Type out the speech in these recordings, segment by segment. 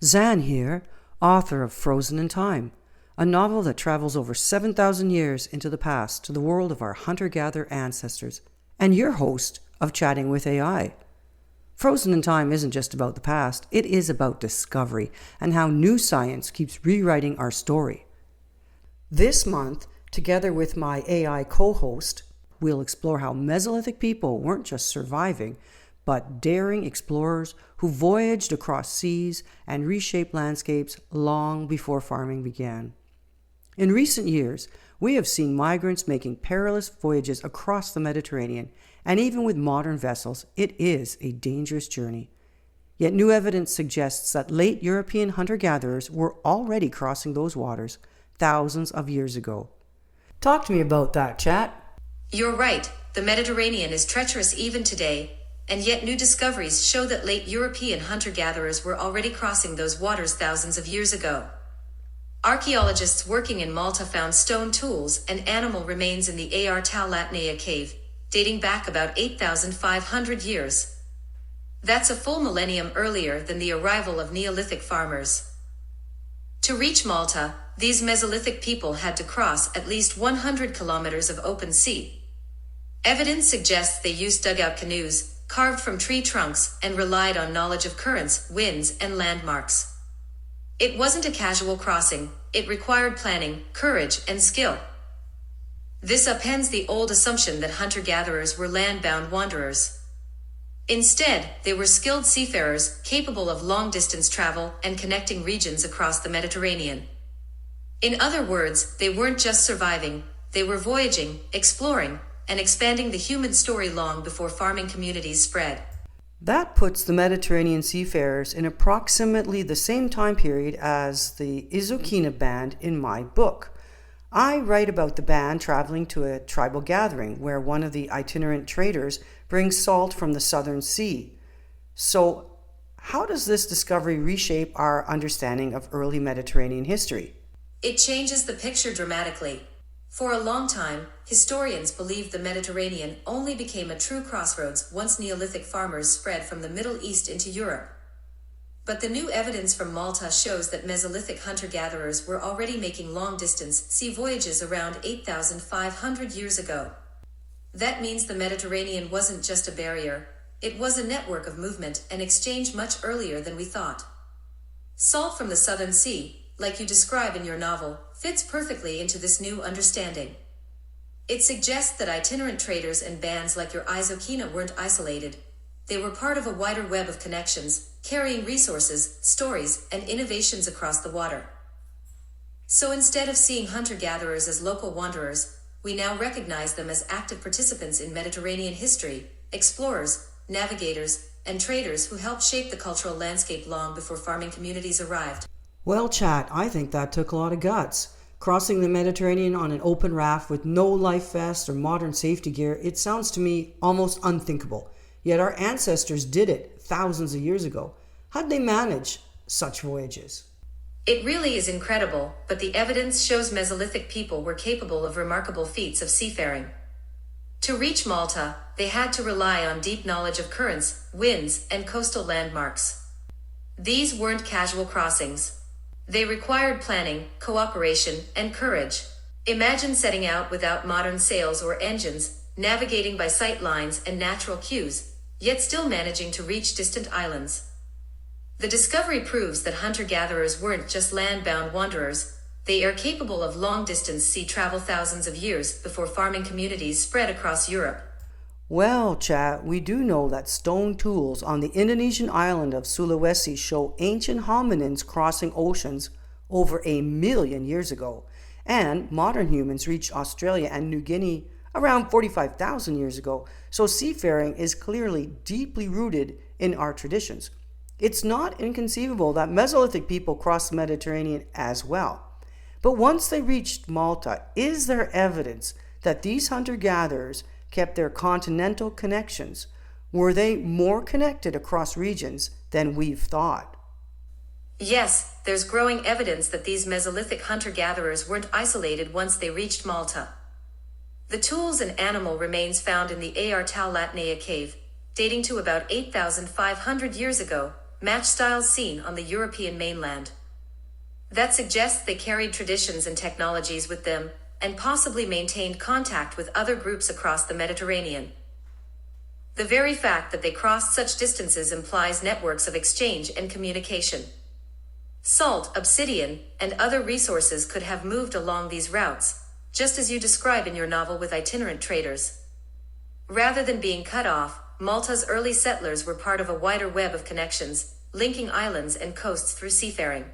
Zan here, author of Frozen in Time, a novel that travels over 7,000 years into the past to the world of our hunter-gatherer ancestors, and your host of Chatting with AI. Frozen in Time isn't just about the past, it is about discovery and how new science keeps rewriting our story. This month, together with my AI co-host, we'll explore how Mesolithic people weren't just surviving, but daring explorers who voyaged across seas and reshaped landscapes long before farming began. In recent years, we have seen migrants making perilous voyages across the Mediterranean, and even with modern vessels, it is a dangerous journey. Yet new evidence suggests that late European hunter-gatherers were already crossing those waters thousands of years ago. Talk to me about that, chat. You're right, the Mediterranean is treacherous even today, and yet new discoveries show that late European hunter-gatherers were already crossing those waters thousands of years ago. Archaeologists working in Malta found stone tools and animal remains in the Archaeological cave, dating back about 8,500 years. That's a full millennium earlier than the arrival of Neolithic farmers. To reach Malta, these Mesolithic people had to cross at least 100 kilometers of open sea. Evidence suggests they used dugout canoes, carved from tree trunks, and relied on knowledge of currents, winds, and landmarks. It wasn't a casual crossing, it required planning, courage, and skill. This upends the old assumption that hunter-gatherers were land-bound wanderers. Instead, they were skilled seafarers, capable of long-distance travel and connecting regions across the Mediterranean. In other words, they weren't just surviving, they were voyaging, exploring, and expanding the human story long before farming communities spread. That puts the Mediterranean seafarers in approximately the same time period as the Izokina band in my book. I write about the band traveling to a tribal gathering where one of the itinerant traders brings salt from the southern sea. So, how does this discovery reshape our understanding of early Mediterranean history? It changes the picture dramatically. For a long time, historians believed the Mediterranean only became a true crossroads once Neolithic farmers spread from the Middle East into Europe. But the new evidence from Malta shows that Mesolithic hunter-gatherers were already making long-distance sea voyages around 8,500 years ago. That means the Mediterranean wasn't just a barrier, it was a network of movement and exchange much earlier than we thought. Salt from the Southern Sea, like you describe in your novel, fits perfectly into this new understanding. It suggests that itinerant traders and bands like your Izokina weren't isolated. They were part of a wider web of connections, carrying resources, stories, and innovations across the water. So instead of seeing hunter-gatherers as local wanderers, we now recognize them as active participants in Mediterranean history, explorers, navigators, and traders who helped shape the cultural landscape long before farming communities arrived. Well, chat, I think that took a lot of guts. Crossing the Mediterranean on an open raft with no life vest or modern safety gear, it sounds to me almost unthinkable. Yet our ancestors did it thousands of years ago. How'd they manage such voyages? It really is incredible, but the evidence shows Mesolithic people were capable of remarkable feats of seafaring. To reach Malta, they had to rely on deep knowledge of currents, winds, and coastal landmarks. These weren't casual crossings. They required planning, cooperation, and courage. Imagine setting out without modern sails or engines, navigating by sight lines and natural cues, yet still managing to reach distant islands. The discovery proves that hunter-gatherers weren't just land-bound wanderers, they are capable of long-distance sea travel thousands of years before farming communities spread across Europe. Well, chat, we do know that stone tools on the Indonesian island of Sulawesi show ancient hominins crossing oceans over 1 million years ago, and modern humans reached Australia and New Guinea around 45,000 years ago, so seafaring is clearly deeply rooted in our traditions. It's not inconceivable that Mesolithic people crossed the Mediterranean as well. But once they reached Malta, is there evidence that these hunter-gatherers kept their continental connections? Were they more connected across regions than we've thought? Yes, there's growing evidence that these Mesolithic hunter-gatherers weren't isolated once they reached Malta. The tools and animal remains found in the Archaeological cave, dating to about 8,500 years ago, match styles seen on the European mainland. That suggests they carried traditions and technologies with them, and possibly maintained contact with other groups across the Mediterranean. The very fact that they crossed such distances implies networks of exchange and communication. Salt, obsidian, and other resources could have moved along these routes, just as you describe in your novel with itinerant traders. Rather than being cut off, Malta's early settlers were part of a wider web of connections, linking islands and coasts through seafaring.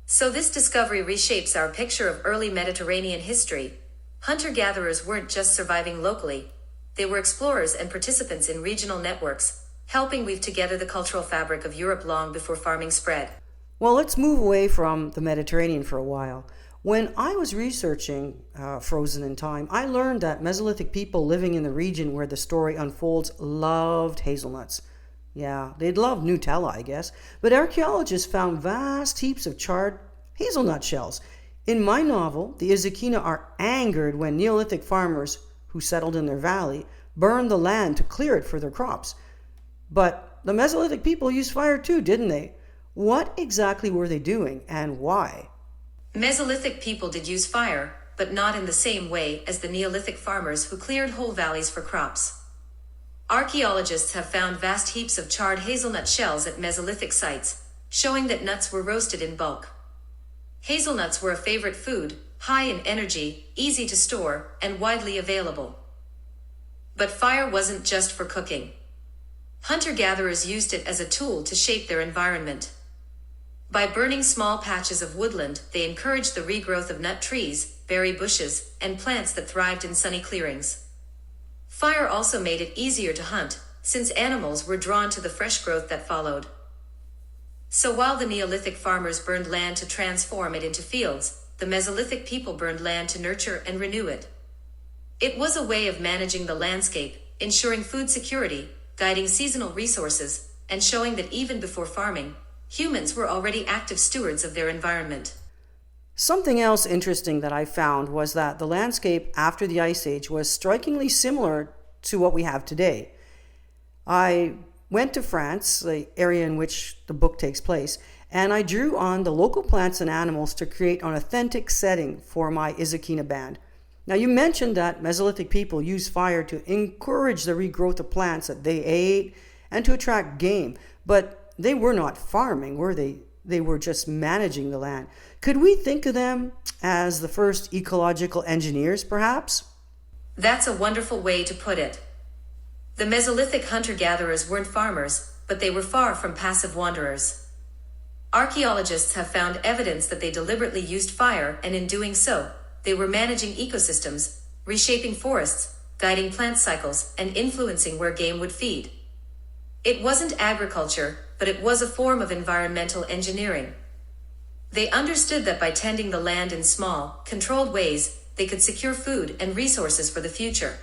So this discovery reshapes our picture of early Mediterranean history. Hunter-gatherers weren't just surviving locally, they were explorers and participants in regional networks, helping weave together the cultural fabric of Europe long before farming spread. Well, let's move away from the Mediterranean for a while. When I was researching Frozen in Time, I learned that Mesolithic people living in the region where the story unfolds loved hazelnuts. Yeah, they'd love Nutella, I guess. But archaeologists found vast heaps of charred hazelnut shells. In my novel, the Izakina are angered when Neolithic farmers who settled in their valley burned the land to clear it for their crops. But the Mesolithic people used fire too, didn't they? What exactly were they doing and why? Mesolithic people did use fire, but not in the same way as the Neolithic farmers who cleared whole valleys for crops. Archaeologists have found vast heaps of charred hazelnut shells at Mesolithic sites, showing that nuts were roasted in bulk. Hazelnuts were a favorite food, high in energy, easy to store, and widely available. But fire wasn't just for cooking. Hunter-gatherers used it as a tool to shape their environment. By burning small patches of woodland, they encouraged the regrowth of nut trees, berry bushes, and plants that thrived in sunny clearings. Fire also made it easier to hunt, since animals were drawn to the fresh growth that followed. So while the Neolithic farmers burned land to transform it into fields, the Mesolithic people burned land to nurture and renew it. It was a way of managing the landscape, ensuring food security, guiding seasonal resources, and showing that even before farming, humans were already active stewards of their environment. Something else interesting that I found was that the landscape after the Ice Age was strikingly similar to what we have today. I went to France, the area in which the book takes place, and I drew on the local plants and animals to create an authentic setting for my Izakina band. Now, you mentioned that Mesolithic people used fire to encourage the regrowth of plants that they ate and to attract game, but they were not farming, were they? They were just managing the land. Could we think of them as the first ecological engineers, perhaps? That's a wonderful way to put it. The Mesolithic hunter-gatherers weren't farmers, but they were far from passive wanderers. Archaeologists have found evidence that they deliberately used fire, and in doing so, they were managing ecosystems, reshaping forests, guiding plant cycles, and influencing where game would feed. It wasn't agriculture, but it was a form of environmental engineering. They understood that by tending the land in small, controlled ways, they could secure food and resources for the future.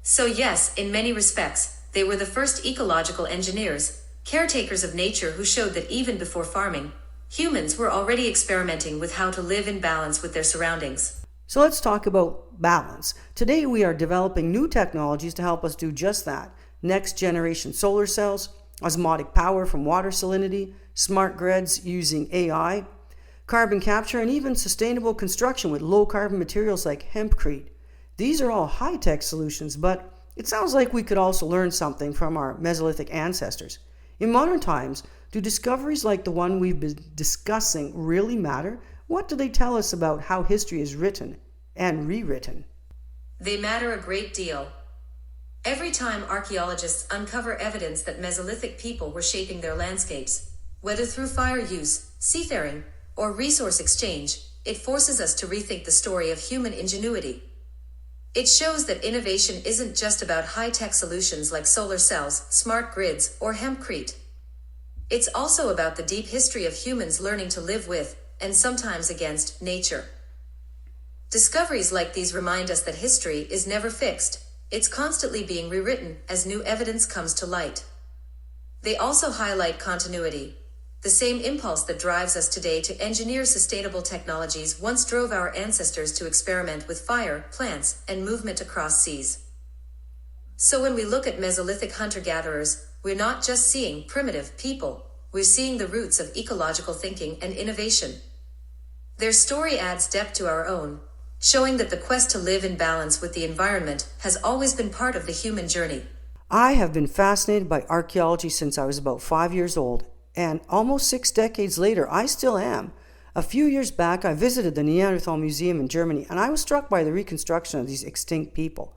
So yes, in many respects, they were the first ecological engineers, caretakers of nature who showed that even before farming, humans were already experimenting with how to live in balance with their surroundings. So let's talk about balance. Today we are developing new technologies to help us do just that. Next generation solar cells, osmotic power from water salinity, smart grids using AI, carbon capture, and even sustainable construction with low carbon materials like hempcrete. These are all high-tech solutions, but it sounds like we could also learn something from our Mesolithic ancestors. In modern times, do discoveries like the one we've been discussing really matter? What do they tell us about how history is written and rewritten? They matter a great deal. Every time archaeologists uncover evidence that Mesolithic people were shaping their landscapes, whether through fire use, seafaring, or resource exchange, it forces us to rethink the story of human ingenuity. It shows that innovation isn't just about high-tech solutions like solar cells, smart grids, or hempcrete. It's also about the deep history of humans learning to live with, and sometimes against, nature. Discoveries like these remind us that history is never fixed. It's constantly being rewritten as new evidence comes to light. They also highlight continuity. The same impulse that drives us today to engineer sustainable technologies once drove our ancestors to experiment with fire, plants, and movement across seas. So when we look at Mesolithic hunter-gatherers, we're not just seeing primitive people, we're seeing the roots of ecological thinking and innovation. Their story adds depth to our own, showing that the quest to live in balance with the environment has always been part of the human journey. I have been fascinated by archaeology since I was about 5 years old, and almost 6 decades later, I still am. A few years back, I visited the Neanderthal Museum in Germany, and I was struck by the reconstruction of these extinct people.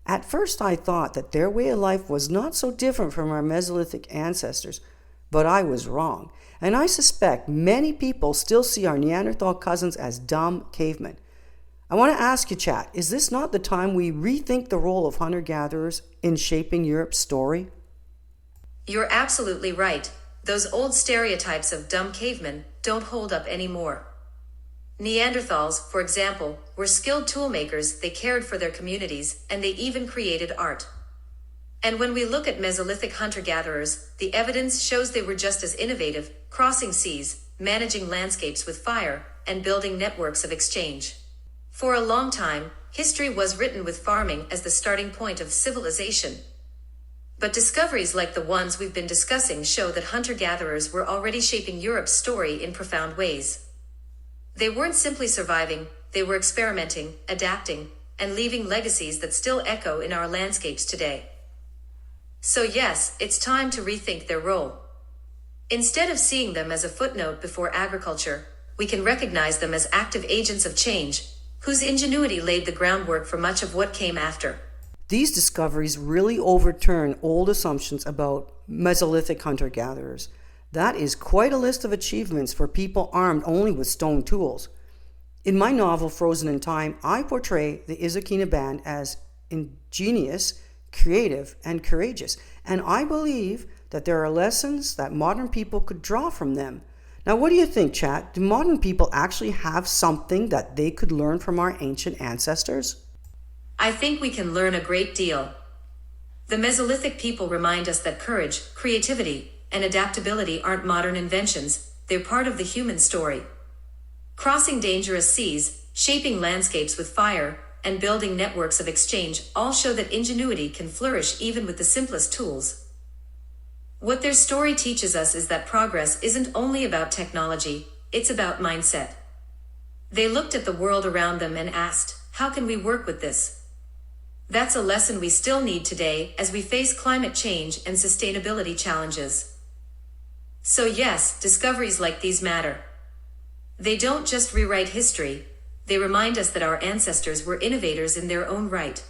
At first, I thought that their way of life was not so different from our Mesolithic ancestors, but I was wrong, and I suspect many people still see our Neanderthal cousins as dumb cavemen. I want to ask you, chat, is this not the time we rethink the role of hunter-gatherers in shaping Europe's story? You're absolutely right. Those old stereotypes of dumb cavemen don't hold up anymore. Neanderthals, for example, were skilled toolmakers, they cared for their communities, and they even created art. And when we look at Mesolithic hunter-gatherers, the evidence shows they were just as innovative, crossing seas, managing landscapes with fire, and building networks of exchange. For a long time, history was written with farming as the starting point of civilization. But discoveries like the ones we've been discussing show that hunter-gatherers were already shaping Europe's story in profound ways. They weren't simply surviving, they were experimenting, adapting, and leaving legacies that still echo in our landscapes today. So yes, it's time to rethink their role. Instead of seeing them as a footnote before agriculture, we can recognize them as active agents of change, whose ingenuity laid the groundwork for much of what came after. These discoveries really overturn old assumptions about Mesolithic hunter-gatherers. That is quite a list of achievements for people armed only with stone tools. In my novel, Frozen in Time, I portray the Izakina band as ingenious, creative, and courageous, and I believe that there are lessons that modern people could draw from them. Now, what do you think, chat? Do modern people actually have something that they could learn from our ancient ancestors? I think we can learn a great deal. The Mesolithic people remind us that courage, creativity, and adaptability aren't modern inventions, they're part of the human story. Crossing dangerous seas, shaping landscapes with fire, and building networks of exchange all show that ingenuity can flourish even with the simplest tools. What their story teaches us is that progress isn't only about technology, it's about mindset. They looked at the world around them and asked, how can we work with this? That's a lesson we still need today as we face climate change and sustainability challenges. So yes, discoveries like these matter. They don't just rewrite history, they remind us that our ancestors were innovators in their own right.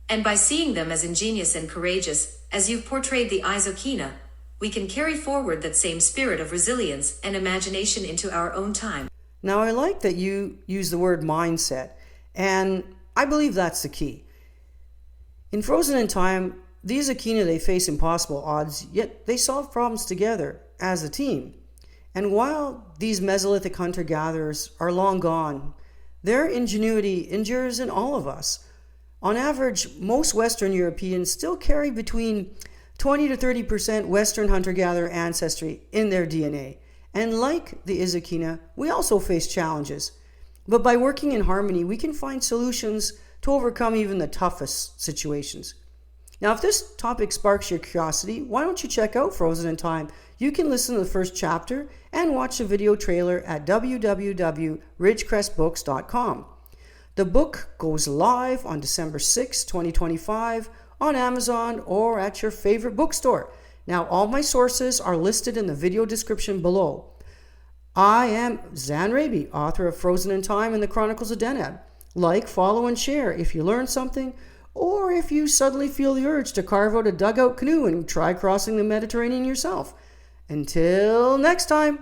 And by seeing them as ingenious and courageous, as you've portrayed the Izakina, we can carry forward that same spirit of resilience and imagination into our own time. Now, I like that you use the word mindset, and I believe that's the key. In Frozen in Time, the Izakina, they face impossible odds, yet they solve problems together as a team. And while these Mesolithic hunter-gatherers are long gone, their ingenuity endures in all of us. On average, most Western Europeans still carry between 20 to 30% Western hunter-gatherer ancestry in their DNA. And like the Izakina, we also face challenges. But by working in harmony, we can find solutions to overcome even the toughest situations. Now, if this topic sparks your curiosity, why don't you check out Frozen in Time? You can listen to the first chapter and watch the video trailer at www.ridgecrestbooks.com. The book goes live on December 6, 2025 on Amazon or at your favorite bookstore. Now, all my sources are listed in the video description below. I am Zan Raby, author of Frozen in Time and the Chronicles of Deneb. Like, follow, and share if you learned something, or if you suddenly feel the urge to carve out a dugout canoe and try crossing the Mediterranean yourself. Until next time.